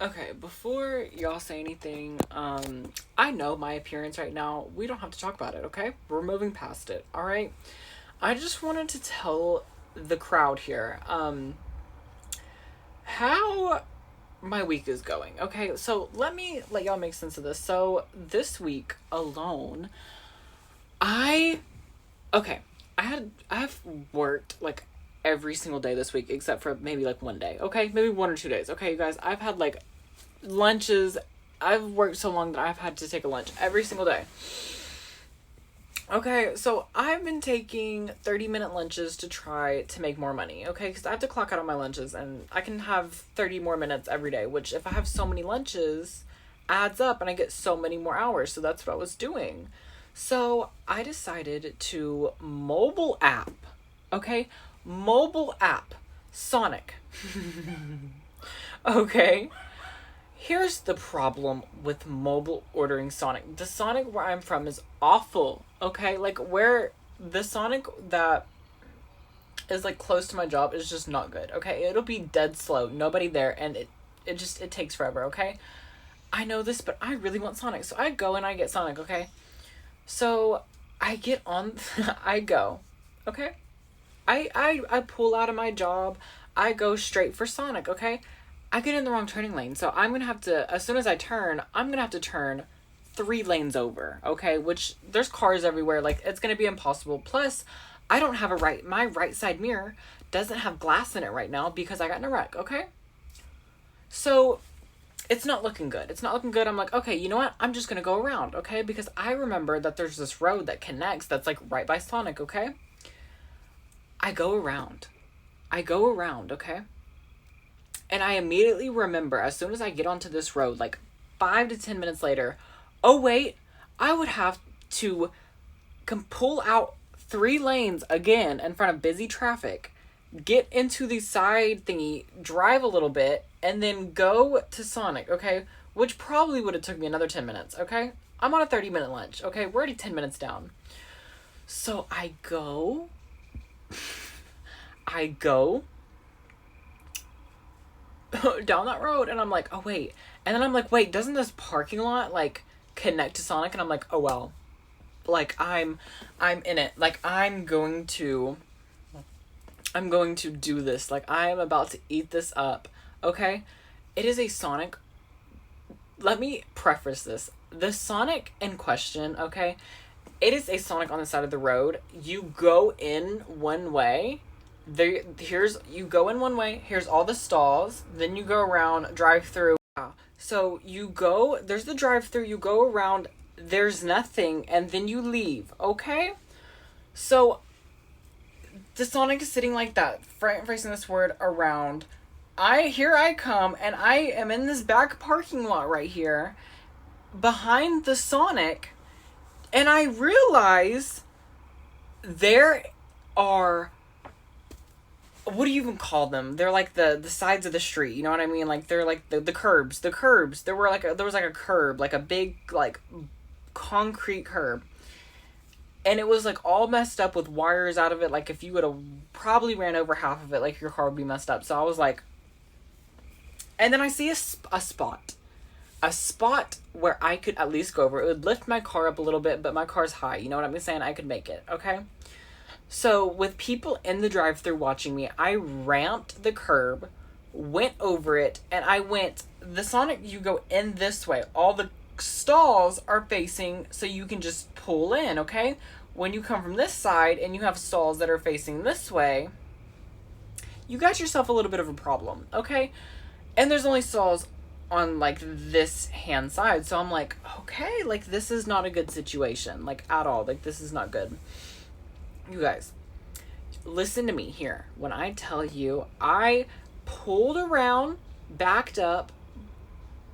Okay, before y'all say anything, I know my appearance right now. We don't have to talk about it, okay? We're moving past it, all right? I just wanted to tell the crowd here, how my week is going. Okay, so let me let y'all make sense of this. So this week alone, I okay, I've worked like every single day this week except for maybe like one day. Okay, maybe 1 or 2 days. Okay, you guys, I've had like lunches. I've worked so long that I've had to take a lunch every single day. Okay, so I've been taking 30-minute lunches to try to make more money, okay? Because I have to clock out on my lunches and I can have 30 more minutes every day, which if I have so many lunches, adds up and I get so many more hours. So that's what I was doing. So I decided to mobile app, okay? Mobile app, Sonic. Okay. Here's the problem with mobile ordering Sonic. The Sonic where I'm from is awful. Okay, like where the Sonic that is like close to my job is just not good. Okay, it'll be dead slow, nobody there, and it takes forever. Okay, I know this, but I really want Sonic, so I go and I get Sonic. Okay, so I get on, I go. Okay, I pull out of my job. I go straight for Sonic. Okay, I get in the wrong turning lane, so I'm gonna have to, as soon as I turn, I'm gonna have to turn 3 lanes over, okay? Which there's cars everywhere, like it's gonna be impossible. Plus, I don't have my right side mirror doesn't have glass in it right now because I got in a wreck, okay? So it's not looking good. It's not looking good. I'm like, okay, you know what? I'm just gonna go around, okay? Because I remember that there's this road that connects that's like right by Sonic, okay? I go around. I go around, okay? And I immediately remember as soon as I get onto this road, like 5 to 10 minutes later, oh wait, I would have to pull out 3 lanes again in front of busy traffic, get into the side thingy, drive a little bit, and then go to Sonic, okay? Which probably would have took me another 10 minutes, okay? I'm on a 30-minute lunch, okay? We're already 10 minutes down. So I go down that road and I'm like, oh wait. And then I'm like, wait, doesn't this parking lot like connect to Sonic? And I'm like, oh well. Like I'm in it. Like I'm going to do this. Like I am about to eat this up. Okay? It is a Sonic. Let me preface this. The Sonic in question, okay? It is a Sonic on the side of the road. You go in one way. Here's you go in one way. Here's all the stalls. Then you go around, drive through. So you go. There's the drive through. You go around. There's nothing, and then you leave. Okay. So the Sonic is sitting like that, facing this word around. I come, and I am in this back parking lot right here, behind the Sonic, and I realize there are, what do you even call them? They're like the sides of the street, you know what I mean? Like they're like the curbs. The curbs. There was like a curb, like a big like concrete curb. And it was like all messed up with wires out of it. Like if you would have probably ran over half of it, like your car would be messed up. So I was like, and then I see a spot. A spot where I could at least go over. It would lift my car up a little bit, but my car's high. You know what I'm saying? I could make it, okay? So with people in the drive-thru watching me, I ramped the curb, went over it, and I went, the Sonic, you go in this way. All the stalls are facing so you can just pull in, okay? When you come from this side and you have stalls that are facing this way, you got yourself a little bit of a problem, okay? And there's only stalls on like this hand side. So I'm like, okay, like this is not a good situation, like at all. Like this is not good. You guys, listen to me here. When I tell you, I pulled around, backed up,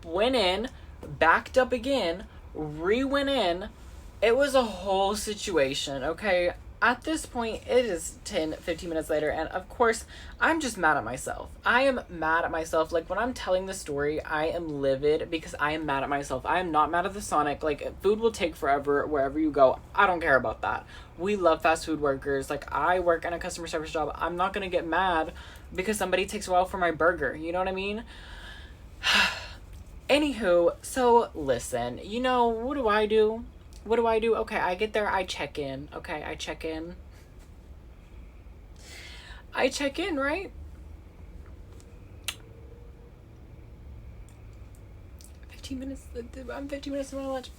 went in, backed up again, re-went in. It was a whole situation, okay? At this point, it is 10, 15 minutes later, and of course, I'm just mad at myself. I am mad at myself. Like, when I'm telling the story, I am livid because I am mad at myself. I am not mad at the Sonic. Like, food will take forever wherever you go. I don't care about that. We love fast food workers. Like, I work in a customer service job. I'm not gonna get mad because somebody takes a while for my burger. You know what I mean? Anywho, so listen, you know, what do I do? What do I do? Okay, I get there, I check in. Okay, I check in. I check in, right? 15 minutes, I'm 15 minutes from my lunch.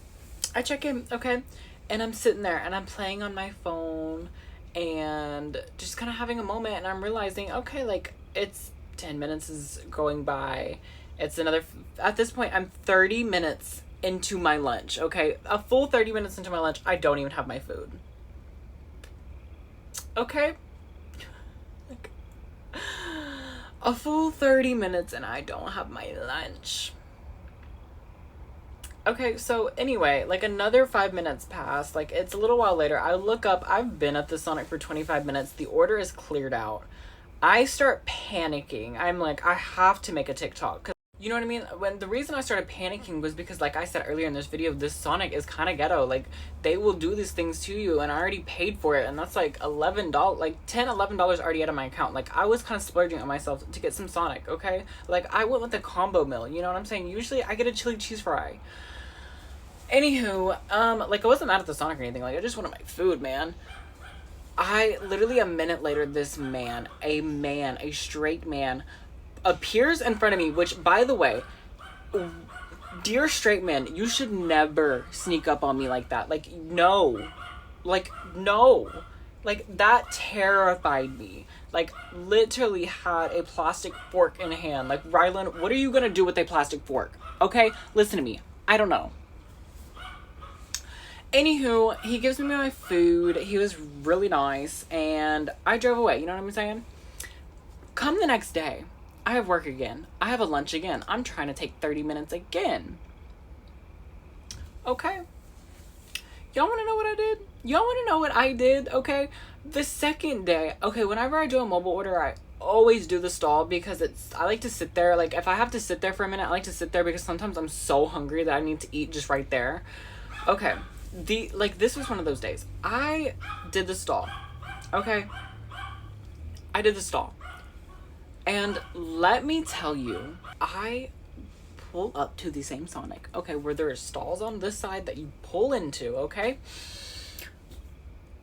I check in, okay? And I'm sitting there and I'm playing on my phone and just kind of having a moment, and I'm realizing, okay, like, it's 10 minutes is going by. It's another, at this point, I'm 30 minutes into my lunch, okay? A full 30 minutes into my lunch, I don't even have my food. Okay? Like, a full 30 minutes and I don't have my lunch. Okay, so anyway, like another 5 minutes pass. Like, it's a little while later. I look up, I've been at the Sonic for 25 minutes. The order is cleared out. I start panicking. I'm like, I have to make a TikTok. 'Cause, you know what I mean? When the reason I started panicking was because, like I said earlier in this video, this Sonic is kind of ghetto. Like, they will do these things to you, and I already paid for it, and that's like $11, like $10, $11 already out of my account. Like, I was kind of splurging on myself to get some Sonic, okay? Like, I went with the combo meal, you know what I'm saying? Usually I get a chili cheese fry. Anywho, like, I wasn't mad at the Sonic or anything. Like, I just wanted my food, man. I literally, a minute later, this man, a straight man, appears in front of me, which, by the way, dear straight man, you should never sneak up on me like that. Like, no. Like, no. Like, that terrified me. Like, literally had a plastic fork in hand. Like, Rylan, what are you gonna do with a plastic fork? Okay? Listen to me. I don't know. Anywho, he gives me my food. He was really nice, and I drove away. You know what I'm saying? Come the next day, I have work again. I have a lunch again. I'm trying to take 30 minutes again. Okay. Y'all want to know what I did? Y'all want to know what I did? Okay. The second day, okay, whenever I do a mobile order, I always do the stall because I like to sit there. Like, if I have to sit there for a minute, I like to sit there because sometimes I'm so hungry that I need to eat just right there. Okay. This was one of those days. I did the stall. Okay? I did the stall. And let me tell you, I pull up to the same Sonic, okay, where there are stalls on this side that you pull into, okay?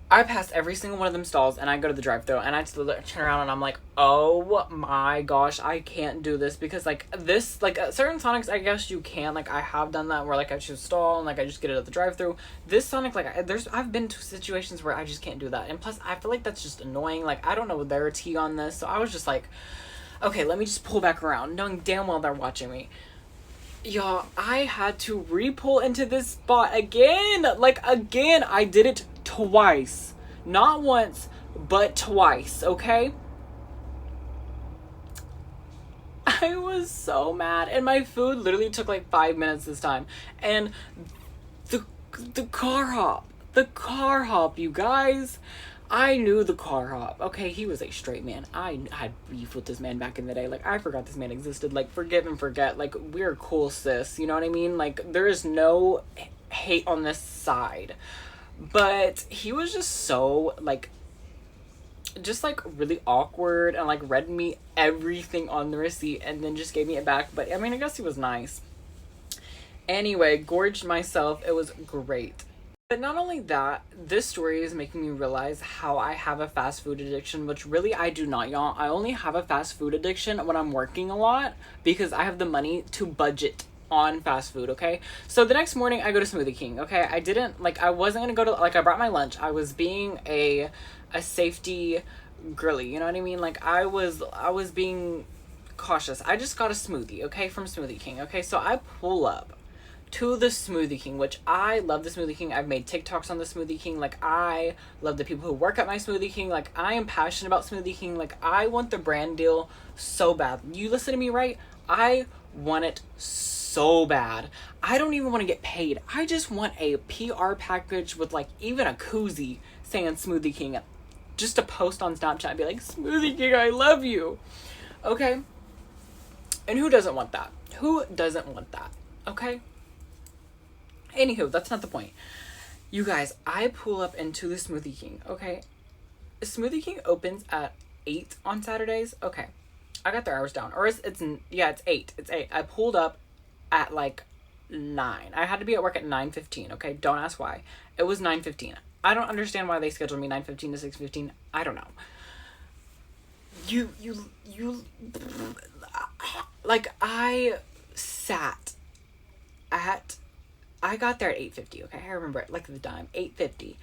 I passed every single one of them stalls, and I go to the drive-thru, and I just turn around, and I'm like, oh my gosh, I can't do this, because, like, this, like, certain Sonics, I guess you can, like, I have done that, where, like, I choose stall, and, like, I just get it at the drive-thru. This Sonic, like, I've been to situations where I just can't do that, and plus, I feel like that's just annoying. Like, I don't know their tea on this, so I was just like, okay, let me just pull back around, knowing damn well they're watching me. Y'all, I had to re-pull into this spot again. Like, again, I did it twice. Not once, but twice, okay? I was so mad, and my food literally took like 5 minutes this time. And the car hop, you guys. I knew the car hop. Okay, he was a straight man. I had beef with this man back in the day. Like, I forgot this man existed. Like, forgive and forget. Like, we're cool, sis. You know what I mean? Like, there is no hate on this side. But he was just so, like, just, like, really awkward and, like, read me everything on the receipt and then just gave me it back. But, I mean, I guess he was nice. Anyway, gorged myself. It was great. But not only that, this story is making me realize how I have a fast food addiction, which really I do not, y'all. I only have a fast food addiction when I'm working a lot because I have the money to budget on fast food, okay? So the next morning I go to Smoothie King, okay? I wasn't gonna go to, like, I brought my lunch. I was being a safety girly, you know what I mean? Like, I was being cautious. I just got a smoothie, okay, from Smoothie King, okay? So I pull up to the Smoothie King, which I love the Smoothie King. I've made TikToks on the Smoothie King. Like, I love the people who work at my Smoothie King. Like, I am passionate about Smoothie King. Like, I want the brand deal so bad. You listen to me, right? I want it so bad. I don't even want to get paid. I just want a PR package with, like, even a koozie saying Smoothie King, just to post on Snapchat and be like, Smoothie King, I love you. Okay? And who doesn't want that? Who doesn't want that? Okay? Anywho, that's not the point. You guys, I pull up into the Smoothie King, okay? Smoothie King opens at 8 on Saturdays. Okay. I got their hours down. Or it's 8. It's 8. I pulled up at like 9. I had to be at work at 9:15, okay? Don't ask why. It was 9:15. I don't understand why they scheduled me 9:15 to 6:15. I don't know. You like I sat at I got there at 8:50, okay? I remember it like the dime. 8:50.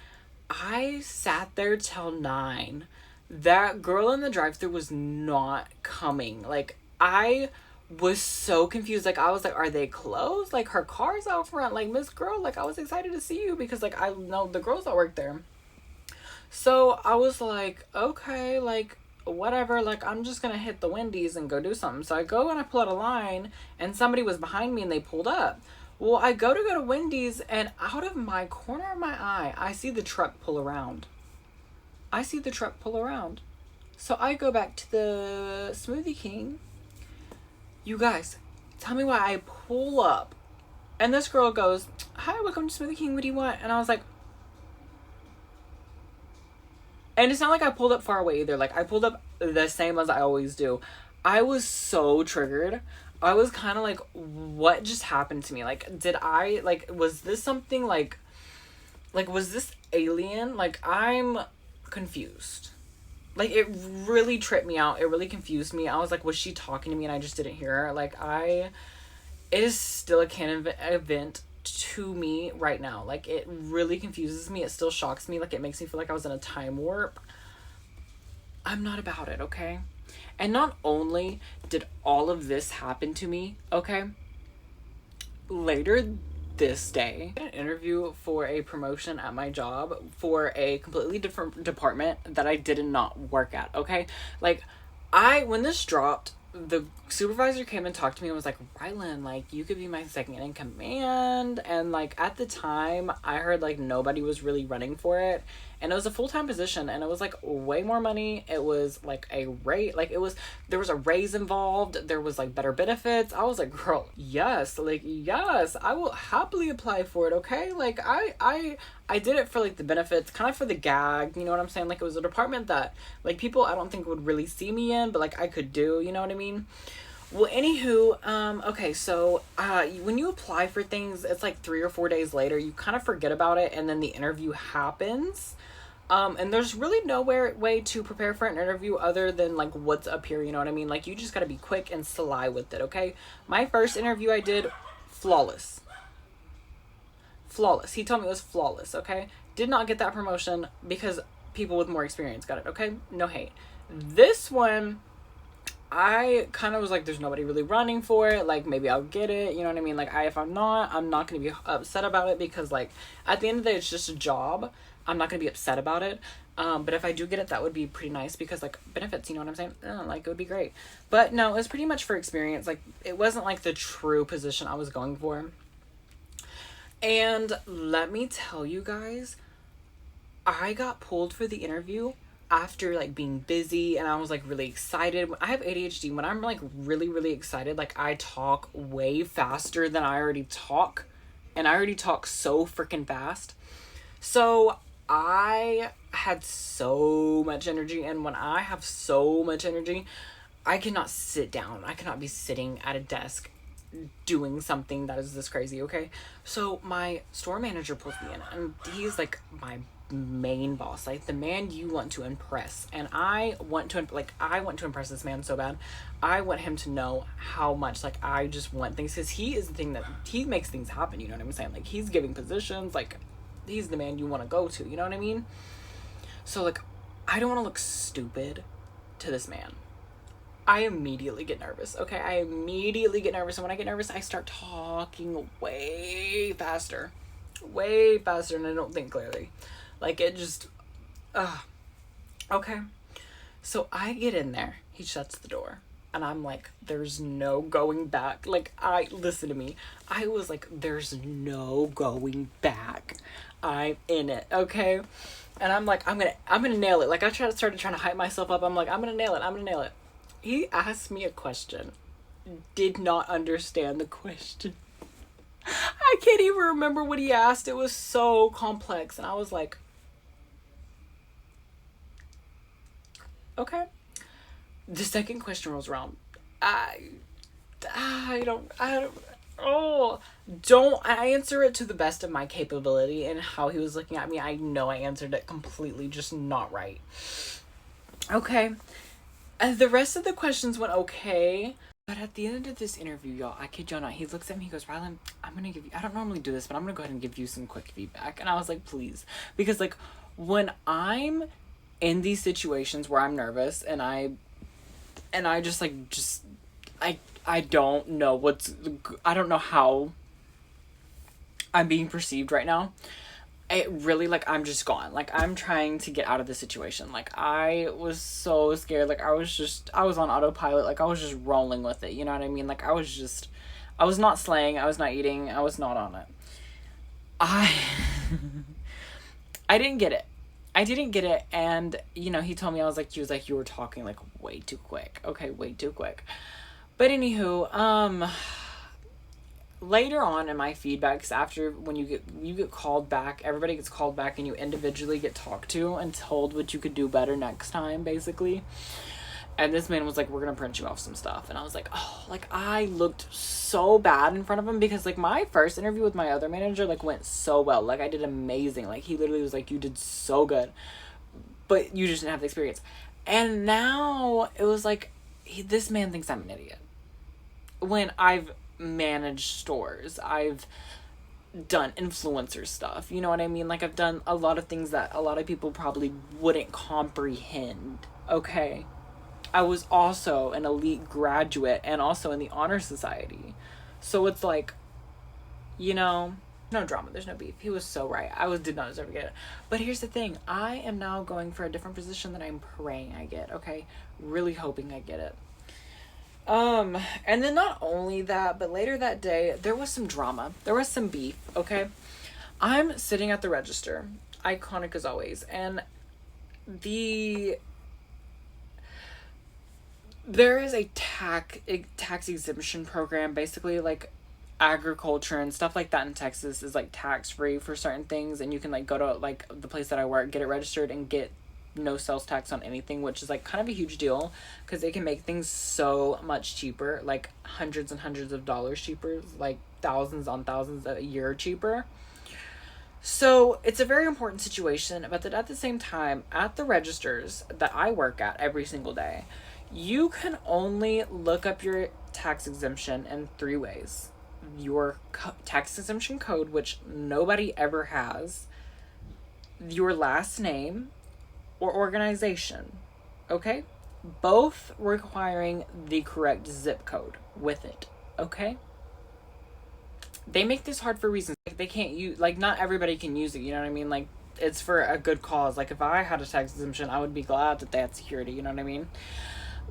I sat there till 9. That girl in the drive-thru was not coming. Like, I was so confused. Like, I was like, are they closed? Like, her car's out front. Like, Miss Girl, like, I was excited to see you because, like, I know the girls that work there. So, I was like, okay, like, whatever. Like, I'm just gonna hit the Wendy's and go do something. So, I go and I pull out a line, and somebody was behind me and they pulled up. Well, I go to Wendy's, and out of my corner of my eye, I see the truck pull around. So I go back to the Smoothie King. You guys, tell me why I pull up. And this girl goes, hi, welcome to Smoothie King. What do you want? And I was like, and it's not like I pulled up far away either. Like, I pulled up the same as I always do. I was so triggered. I was kind of like, what just happened to me? Like, did I, like, was this something, like, was this alien? Like, I'm confused. Like, it really tripped me out. It really confused me. I was like, was she talking to me and I just didn't hear her? Like, it is still a canon event to me right now. Like, it really confuses me. It still shocks me. Like, it makes me feel like I was in a time warp. I'm not about it, okay? And not only did all of this happen to me, okay, later this day, I did an interview for a promotion at my job for a completely different department that I did not work at, okay? Like, when this dropped, the supervisor came and talked to me and was like, Rylan, like, you could be my second in command. And, like, at the time, I heard, like, nobody was really running for it. And it was a full-time position, and it was, like, way more money. It was, like, a rate, like, there was a raise involved. There was, like, better benefits. I was like, girl, yes, like, yes, I will happily apply for it, okay? Like, I did it for, like, the benefits, kind of for the gag, you know what I'm saying? Like, it was a department that, like, people I don't think would really see me in, but, like, I could do, you know what I mean? Well, anywho, okay, so, when you apply for things, it's, like, 3 or 4 days later, you kind of forget about it, and then the interview happens. And there's really no way to prepare for an interview other than, like, what's up here, you know what I mean? Like, you just gotta be quick and sly with it, okay? My first interview I did, flawless. He told me it was flawless, okay? Did not get that promotion because people with more experience got it, okay? No hate. This one, I kind of was like, there's nobody really running for it. Like, maybe I'll get it. You know what I mean? Like, if I'm not going to be upset about it because, like, at the end of the day, it's just a job. I'm not going to be upset about it. But if I do get it, that would be pretty nice because, like, benefits, you know what I'm saying? Like, it would be great. But no, it was pretty much for experience. Like, it wasn't, like, the true position I was going for. And let me tell you guys, I got pulled for the interview after, like, being busy, and I was, like, really excited. I have ADHD. When I'm, like, really, really excited, like, I talk way faster than I already talk. And I already talk so freaking fast. So I had so much energy, and when I have so much energy, I cannot sit down. I cannot be sitting at a desk doing something that is this crazy, okay? So my store manager pulls me in, and he's like my main boss, like the man you want to impress. And I want to impress this man so bad. I want him to know how much, like, I just want things, because he is the thing that he makes things happen, you know what I'm saying? Like, he's giving positions, like, he's the man you want to go to, you know what I mean? So, like, I don't want to look stupid to this man. I immediately get nervous, okay? I immediately get nervous, and when I get nervous, I start talking way faster, and I don't think clearly. Like, it just, okay. So I get in there, he shuts the door, and I'm like, there's no going back. Like, listen to me. I was like, there's no going back. I'm in it, okay? And I'm like, I'm gonna nail it. Like, I started trying to hype myself up. I'm like, I'm gonna nail it. He asked me a question. Did not understand the question. I can't even remember what he asked. It was so complex. And I was like, okay. The second question rolls around. I don't, Oh, don't. I answer it to the best of my capability, and how he was looking at me, I know I answered it completely just not right. Okay. And the rest of the questions went okay. But at the end of this interview, y'all, I kid y'all not, he looks at me, he goes, Rylan, I'm gonna give you, I don't normally do this, but I'm gonna go ahead and give you some quick feedback. And I was like, please. Because, like, when I'm in these situations where I'm nervous and I just, like, I don't know I don't know how I'm being perceived right now. It really, like, I'm just gone. Like, I'm trying to get out of the situation. Like, I was so scared. Like, I was on autopilot. Like, I was just rolling with it. You know what I mean? Like, I was not slaying. I was not eating. I was not on it. I didn't get it. I didn't get it. And, you know, he was like, you were talking, like, way too quick. Okay, way too quick. But anywho, later on in my feedbacks, after when you get called back, everybody gets called back and you individually get talked to and told what you could do better next time, basically. And this man was like, we're gonna print you off some stuff. And I was like, oh, like, I looked so bad in front of him, because, like, my first interview with my other manager, like, went so well. Like, I did amazing. Like, he literally was like, you did so good, but you just didn't have the experience. And now it was like, this man thinks I'm an idiot, when I've managed stores, I've done influencer stuff, you know what I mean? Like, I've done a lot of things that a lot of people probably wouldn't comprehend. Okay, I was also an elite graduate and also in the honor society, so it's like, you know, no drama, there's no beef. He was so right. Did not deserve to get it. But here's the thing, I am now going for a different position that I'm praying I get. Okay, really hoping I get it. And then not only that, but later that day, there was some drama. There was some beef, okay? I'm sitting at the register, iconic as always, and there is a tax exemption program, basically, like, agriculture and stuff like that in Texas is, like, tax-free for certain things, and you can, like, go to, like, the place that I work, get it registered, and get no sales tax on anything, which is, like, kind of a huge deal, because they can make things so much cheaper, like hundreds and hundreds of dollars cheaper, like thousands on thousands a year cheaper. So it's a very important situation, but that at the same time, at the registers that I work at every single day, you can only look up your tax exemption in 3 ways. Your tax exemption code, which nobody ever has, your last name, or organization, okay? Both requiring the correct zip code with it, okay? They make this hard for reasons. Like, they can't use, like, not everybody can use it, you know what I mean? Like, it's for a good cause. Like, if I had a tax exemption, I would be glad that they had security, you know what I mean?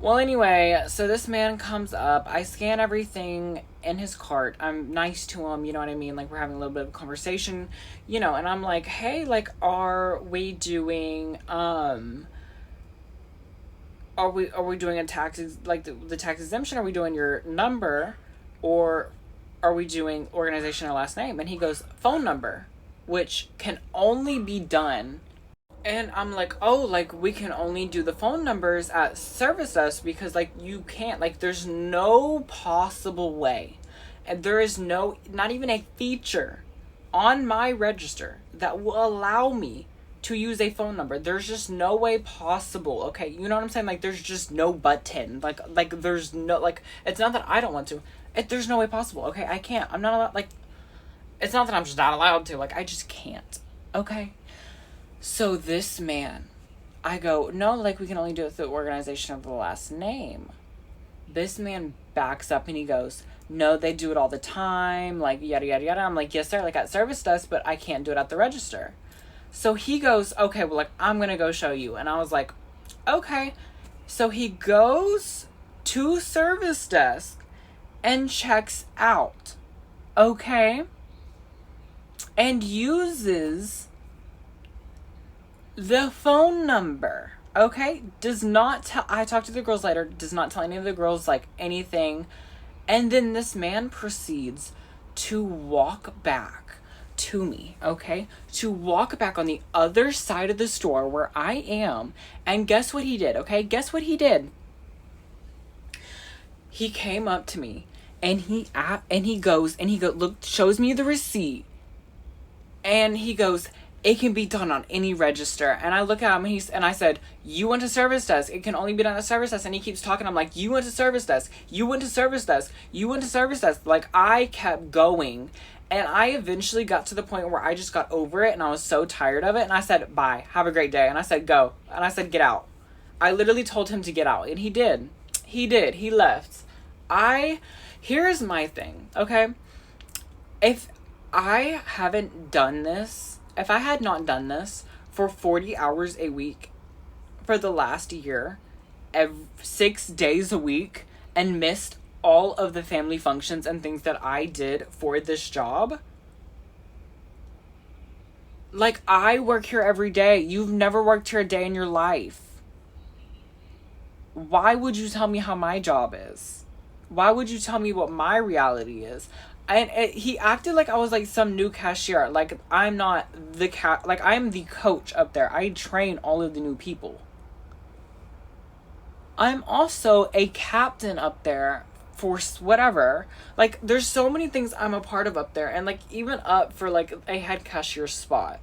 Well, anyway, so this man comes up. I scan everything in his cart. I'm nice to him, you know what I mean? Like, we're having a little bit of a conversation, you know, and I'm like, hey, like, are we doing a tax, like, the tax exemption? Are we doing your number, or are we doing organization or last name? And he goes, phone number, which can only be done. And I'm like, oh, like, we can only do the phone numbers at service desk, because, like, you can't, like, there's no possible way. And there is not even a feature on my register that will allow me to use a phone number. There's just no way possible, okay? You know what I'm saying? Like, there's just no button. Like, there's no, like, it's not that I don't want to. There's no way possible, okay? I can't. I'm not allowed, like, it's not that I'm just not allowed to. Like, I just can't, okay? So this man, I go, no, like, we can only do it through organization of the last name. This man backs up and he goes, no, they do it all the time, like, yada, yada, yada. I'm like, yes, sir, like, at service desk, but I can't do it at the register. So he goes, okay, well, like, I'm going to go show you. And I was like, okay. So he goes to service desk and checks out, okay? And uses the phone number, okay? Does not tell, I talked to the girls later, does not tell any of the girls, like, anything. And then this man proceeds to walk back to me, okay? To walk back on the other side of the store where I am. And guess what he did, okay? Guess what he did? He came up to me And he goes, look, shows me the receipt. And he goes, it can be done on any register. And I look at him and I said, you went to service desk. It can only be done at service desk. And he keeps talking. I'm like, you went to service desk. You went to service desk. You went to service desk. Like, I kept going. And I eventually got to the point where I just got over it. And I was so tired of it. And I said, bye. Have a great day. And I said, go. And I said, get out. I literally told him to get out. And he did. He did. He left. Here's my thing, okay? If I hadn't done this, if I had not done this for 40 hours a week for the last year, 6 days a week, and missed all of the family functions and things that I did for this job, like, I work here every day. You've never worked here a day in your life. Why would you tell me how my job is? Why would you tell me what my reality is? And he acted like I was like some new cashier. Like, I'm not the like, I'm the coach up there. I train all of the new people. I'm also a captain up there for whatever. Like, there's so many things I'm a part of up there. And like, even up for like a head cashier spot.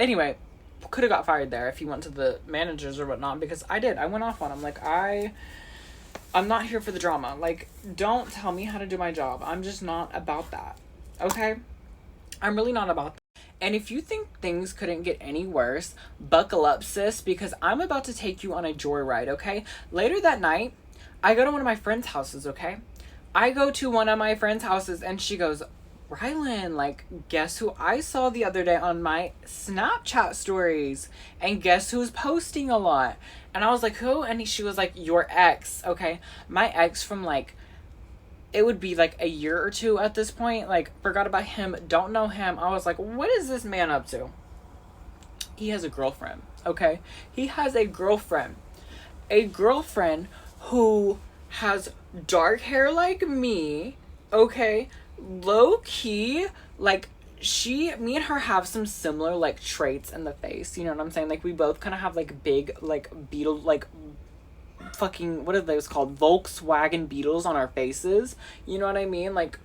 Anyway, could have got fired there if he went to the managers or whatnot, because I did. I went off on him. Like, I'm not here for the drama. Like, don't tell me how to do my job. I'm just not about that. Okay? I'm really not about that. And if you think things couldn't get any worse, buckle up, sis, because I'm about to take you on a joyride, okay? Later that night, I go to one of my friends' houses, okay? I go to one of my friends' houses, and she goes, Rylan, like, guess who I saw the other day on my Snapchat stories? And guess who's posting a lot? And I was like, who? And she was like, your ex, okay? My ex from, like, it would be, like, a year or two at this point. Like, forgot about him, don't know him. I was like, what is this man up to? He has a girlfriend, okay? He has a girlfriend. A girlfriend who has dark hair like me, okay? Low key, like, me and her have some similar, like, traits in the face, you know what I'm saying? Like, we both kind of have, like, big, like, beetle, like, fucking, what are those called? Volkswagen Beetles on our faces, you know what I mean? Like,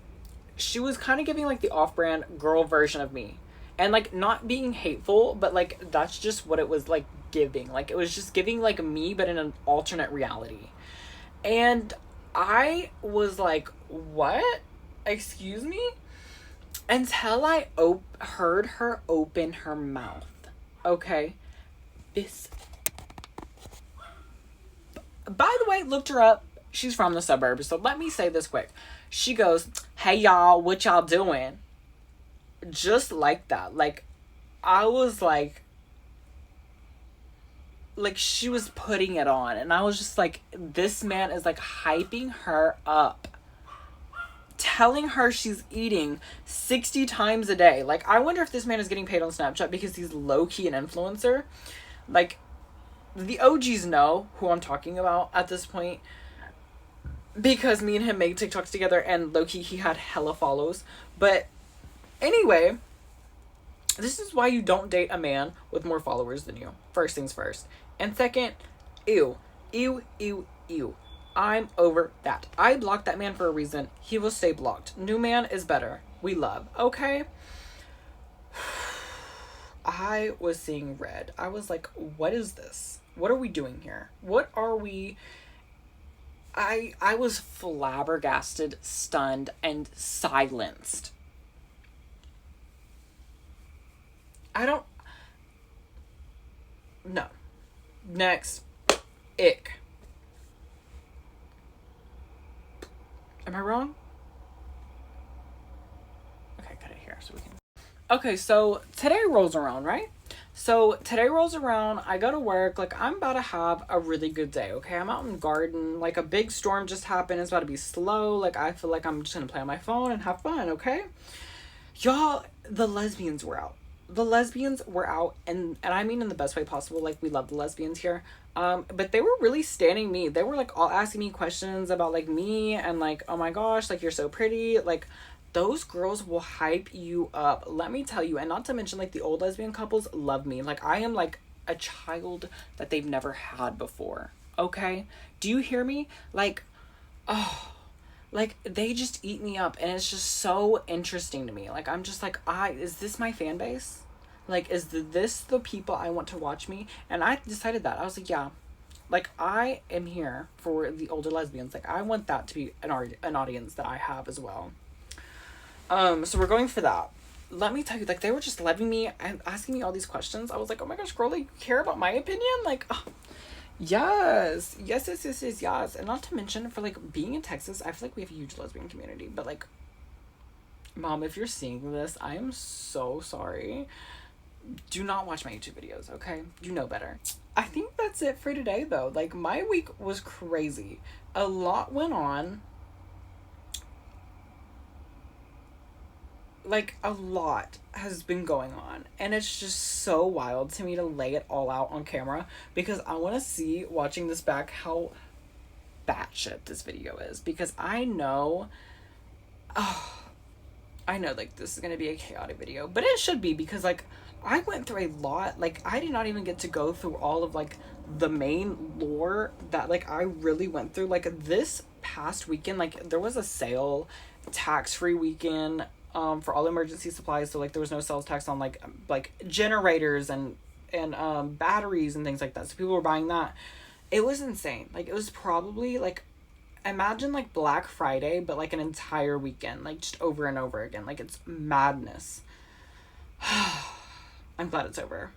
she was kind of giving, like, the off-brand girl version of me, and, like, not being hateful, but, like, that's just what it was, like, giving. Like, it was just giving, like, me, but in an alternate reality. And I was like, what? Excuse me? Until I heard her open her mouth. Okay? This. By the way, looked her up. She's from the suburbs, so let me say this quick. She goes, hey y'all, what y'all doing? Just like that. Like, I was like, she was putting it on, and I was just like, this man is like hyping her up, telling her she's eating 60 times a day. Like, I wonder if this man is getting paid on Snapchat because he's low-key an influencer. Like, the OGs know who I'm talking about at this point, because me and him made TikToks together, and low-key he had hella follows. But anyway, this is why you don't date a man with more followers than you. First things first. And second, ew. Ew, ew, ew. I'm over that. I blocked that man for a reason. He will stay blocked. New man is better. We love. Okay? I was seeing red. I was like, what is this? What are we doing here? What are we... I was flabbergasted, stunned, and silenced. No. Next. Ick. Am I wrong? Okay, cut it here so we can... Okay, so today rolls around, right? So today rolls around, I go to work, like, I'm about to have a really good day, okay? I'm out in the garden, like, a big storm just happened, it's about to be slow, like, I feel like I'm just gonna play on my phone and have fun, okay? Y'all, the lesbians were out. The lesbians were out, and I mean in the best way possible, like, we love the lesbians here, but they were really standing me. They were, like, all asking me questions about, like, me, and, like, oh my gosh, like, you're so pretty, like, those girls will hype you up, let me tell you. And not to mention, like, the old lesbian couples love me. Like, I am like a child that they've never had before, okay? Do you hear me? Like, oh, like they just eat me up, and it's just so interesting to me. Like, I'm just like, is this my fan base? Like, is this the people I want to watch me? And I decided that. I was like, yeah, like I am here for the older lesbians. Like, I want that to be an audience that I have as well. So we're going for that. Let me tell you, like, they were just loving me and asking me all these questions. I was like, oh my gosh, girl, like, you care about my opinion? Like, oh, yes. Yes, yes, yes, yes, yes. And not to mention, for, like, being in Texas, I feel like we have a huge lesbian community. But, like, Mom, if you're seeing this, I am so sorry. Do not watch my YouTube videos, okay? You know better. I think that's it for today, though. Like, my week was crazy. A lot went on. Like, a lot has been going on, and it's just so wild to me to lay it all out on camera, because I want to see, watching this back, how batshit this video is, because I know, oh, I know, like, this is gonna be a chaotic video, but it should be, because, like, I went through a lot. Like, I did not even get to go through all of, like, the main lore that, like, I really went through. Like, this past weekend, like, there was a sale, tax-free weekend, for all emergency supplies. So, like, there was no sales tax on, like generators and batteries and things like that. So people were buying that. It was insane. Like, it was probably, like, imagine, like, Black Friday, but, like, an entire weekend, like, just over and over again. Like, it's madness. I'm glad it's over.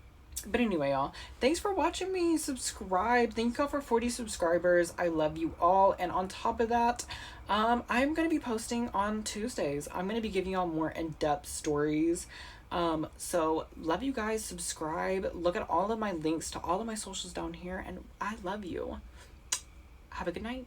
But anyway, y'all, thanks for watching me. Subscribe. Thank y'all for 40 subscribers. I love you all. And on top of that, I'm going to be posting on Tuesdays. I'm going to be giving y'all more in-depth stories. So love you guys. Subscribe. Look at all of my links to all of my socials down here. And I love you. Have a good night.